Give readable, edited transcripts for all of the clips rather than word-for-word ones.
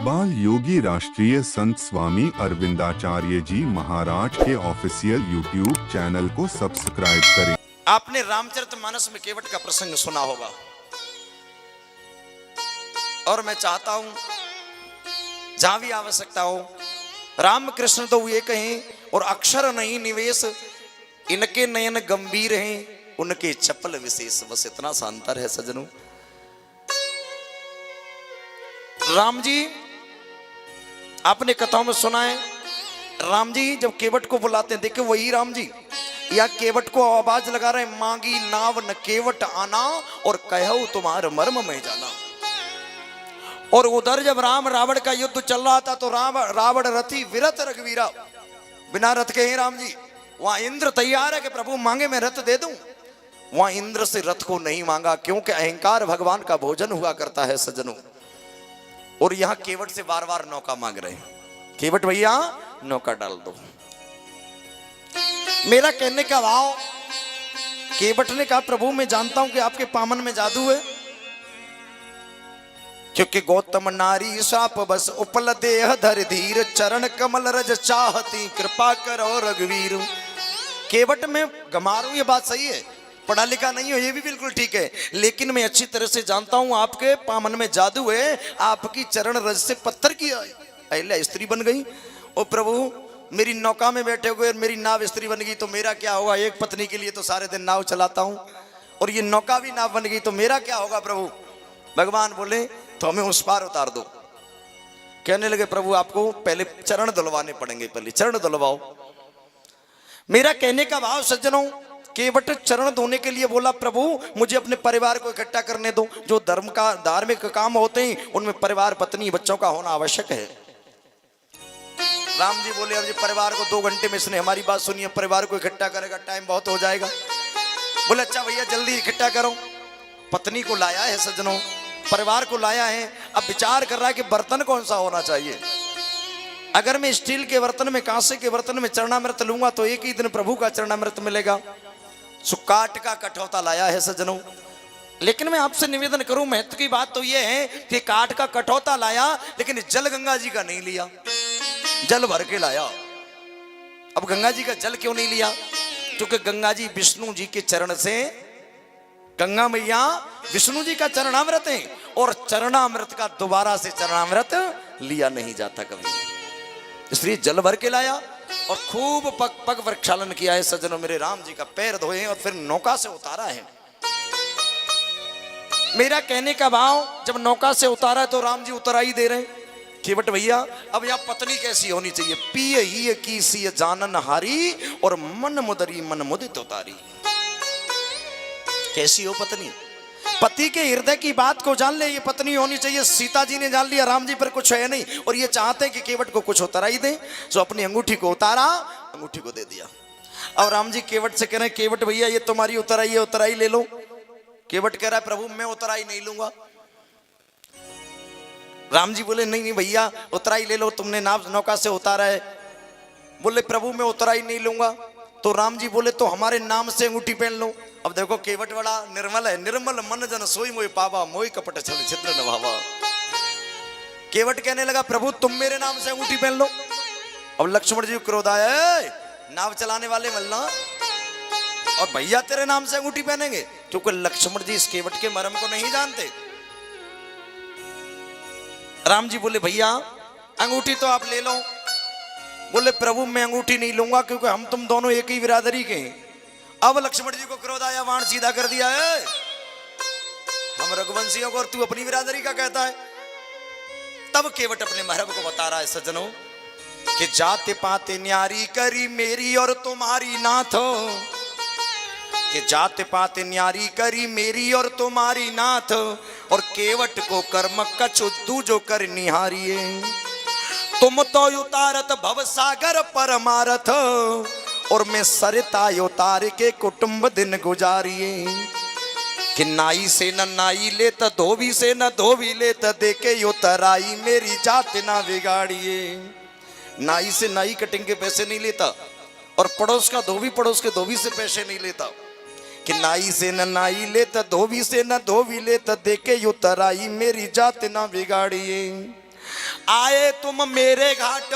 बाल योगी राष्ट्रीय संत स्वामी अरविंदाचार्य जी महाराज के ऑफिशियल यूट्यूब चैनल को सब्सक्राइब करें। आपने रामचरितमानस में केवट का प्रसंग सुना होगा और मैं चाहता हूं जहां भी आवश्यकता हो रामकृष्ण तो ये कहें और अक्षर नहीं निवेश, इनके नयन गंभीर हैं उनके चपल विशेष। बस इतना सा अंतर है सज्जनों। राम जी आपने कथाओं में सुना है, राम जी जब केवट को बुलाते हैं, देखो वही राम जी या केवट को आवाज लगा रहे, मांगी नाव न केवट आना और कहूं तुम्हार मर्म में जाना। और उधर जब राम रावण का युद्ध चल रहा था तो रावण रथी विरत रघुवीरा, बिना रथ के ही राम जी। वहां इंद्र तैयार है कि प्रभु मांगे मैं रथ दे दूं, वहां इंद्र से रथ को नहीं मांगा, क्योंकि अहंकार भगवान का भोजन हुआ करता है सज्जनों। और यहां केवट से बार बार नौका मांग रहे हैं, केवट भैया नौका डाल दो। मेरा कहने का भाव, केवट ने कहा प्रभु मैं जानता हूं कि आपके पामन में जादू है, क्योंकि गौतम नारी साप बस उपल देह धर धीर, चरण कमल रज चाहती कृपा करो रघुवीर। केवट में गमारू, ये बात सही है, पढ़ा लिखा नहीं हो ये भी बिल्कुल ठीक है, लेकिन मैं अच्छी तरह से जानता हूं आपके पामन में जादू है। आपकी चरण रज से पत्थर की अहिल्या स्त्री बन गई। और प्रभु मेरी नौका में बैठे हुए मेरी नाव स्त्री बन गई तो मेरा क्या होगा? एक पत्नी के लिए तो सारे दिन नाव चलाता हूं और ये नौका भी नाव बन गई तो मेरा क्या होगा प्रभु? भगवान बोले तो हमें उस पार उतार दो। कहने लगे प्रभु आपको पहले चरण धुलवाने पड़ेंगे, पहले चरण धुलवाओ। मेरा कहने का भाव सज्जनों, केवट चरण धोने के लिए बोला प्रभु मुझे अपने परिवार को इकट्ठा करने दो, जो धर्म का धार्मिक काम होते हैं उनमें परिवार पत्नी बच्चों का होना आवश्यक है। राम जी बोले अब परिवार को 2 घंटे में इसने हमारी बात सुनिए, परिवार को इकट्ठा करेगा टाइम बहुत हो जाएगा। बोले अच्छा भैया जल्दी इकट्ठा करो। पत्नी को लाया है सज्जनों, परिवार को लाया है, अब विचार कर रहा है कि बर्तन कौन सा होना चाहिए। अगर मैं स्टील के बर्तन में, कांसे के बर्तन में चरणामृत लूंगा तो एक ही दिन प्रभु का चरणामृत मिलेगा। सो काट का कठौता लाया है सज्जनों। लेकिन मैं आपसे निवेदन करूं, महत्व की बात तो यह है कि काट का कठौता लाया लेकिन जल गंगा जी का नहीं लिया, जल भर के लाया। अब गंगा जी का जल क्यों नहीं लिया? क्योंकि गंगा जी विष्णु जी के चरण से, गंगा मैया विष्णु जी का चरणामृत है और चरणामृत का दोबारा से चरणामृत लिया नहीं जाता कभी, इसलिए जल भर के लाया और खूब पग प्रक्षालन किया है सज्जनों। मेरे राम जी का पैर धोए और फिर नौका से उतारा है। मेरा कहने का भाव, जब नौका से उतारा तो राम जी उतरा ही दे रहे हैं। केवट भैया अब यहां पत्नी कैसी होनी चाहिए? पिय ही की सी जानन हारी और मन मुदरी मन मुदित उतारी। कैसी हो पत्नी? पति के हृदय की बात को जान ले, ये पत्नी होनी चाहिए। सीता जी ने जान लिया राम जी पर कुछ है नहीं और ये चाहते हैं कि केवट को कुछ उतरा ही दे, तो अपनी अंगूठी को उतारा, अंगूठी को दे दिया। और राम जी केवट से कह रहे हैं केवट भैया ये तुम्हारी उतराई है, उतराई ले लो। केवट कह रहा है प्रभु मैं उतराई नहीं लूंगा। राम जी बोले नहीं नहीं भैया उतराई ले लो, तुमने नौका से उतारा है। बोले प्रभु मैं उतराई नहीं लूंगा। तो राम जी बोले तो हमारे नाम से अंगूठी पहन लो। अब देखो केवट बड़ा निर्मल है, निर्मल मन जन सोई मोई पावा, मोई कपट छल छिद्र न भावा। केवट कहने लगा प्रभु तुम मेरे नाम से अंगूठी पहन लो। अब लक्ष्मण जी क्रोध आया, नाव चलाने वाले मलना और भैया तेरे नाम से अंगूठी पहनेंगे, क्योंकि लक्ष्मण जी इस केवट के मर्म को नहीं जानते। राम जी बोले भैया अंगूठी तो आप ले लो। बोले प्रभु मैं अंगूठी नहीं लूंगा क्योंकि हम तुम दोनों एक ही बिरादरी के हैं। अब लक्ष्मण जी को क्रोध आया, वाण सीधा कर दिया है, हम रघुवंशियों को और तू अपनी बिरादरी का कहता है। तब केवट अपने महरब को बता रहा है सज्जनों कि जाते पाते न्यारी करी मेरी और तुम्हारी नाथ, कि जाते पाते न्यारी करी मेरी और तुम्हारी नाथ, और केवट को कर्म कछु जो कर निहारिये। तुम तो उतारत भव सागर परमारथ, और मैं सरिता उतार के कुटुंब दिन गुजारिए। कि नाई से न नाई लेत, धोबी से न धोबी लेत, देके उतराई मेरी जात ना बिगाड़िए। नाई से नाई कटिंग के पैसे नहीं लेता और पड़ोस का धोबी पड़ोस के धोबी से पैसे नहीं लेता। कि नाई से न नाई लेत, धोबी से न धोबी लेत, देके उतराई मेरी जात ना बिगाड़िए। आए तुम मेरे घाट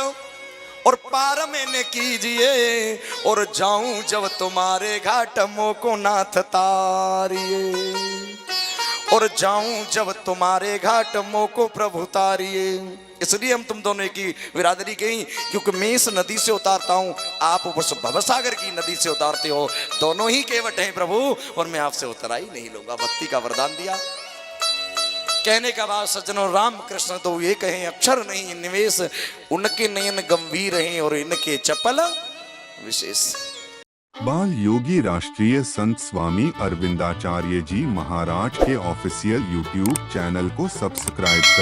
और पार मैंने कीजिए, और जाऊं जब तुम्हारे घाट मोको नाथ तारिए, और जाऊं जब तुम्हारे घाट मोको प्रभु तारिए। इसलिए हम तुम दोनों की बिरादरी गई, क्योंकि मैं इस नदी से उतारता हूं, आप उस भवसागर की नदी से उतारते हो। दोनों ही केवट हैं प्रभु, और मैं आपसे उतरा ही नहीं लूंगा। भक्ति का वरदान दिया। कहने का बाद सज्जनों, राम कृष्ण तो ये कहें अक्षर नहीं निवेश, उनके नयन गंभीर हैं और इनके चपल विशेष। बाल योगी राष्ट्रीय संत स्वामी अरविंदाचार्य जी महाराज के ऑफिशियल यूट्यूब चैनल को सब्सक्राइब करें।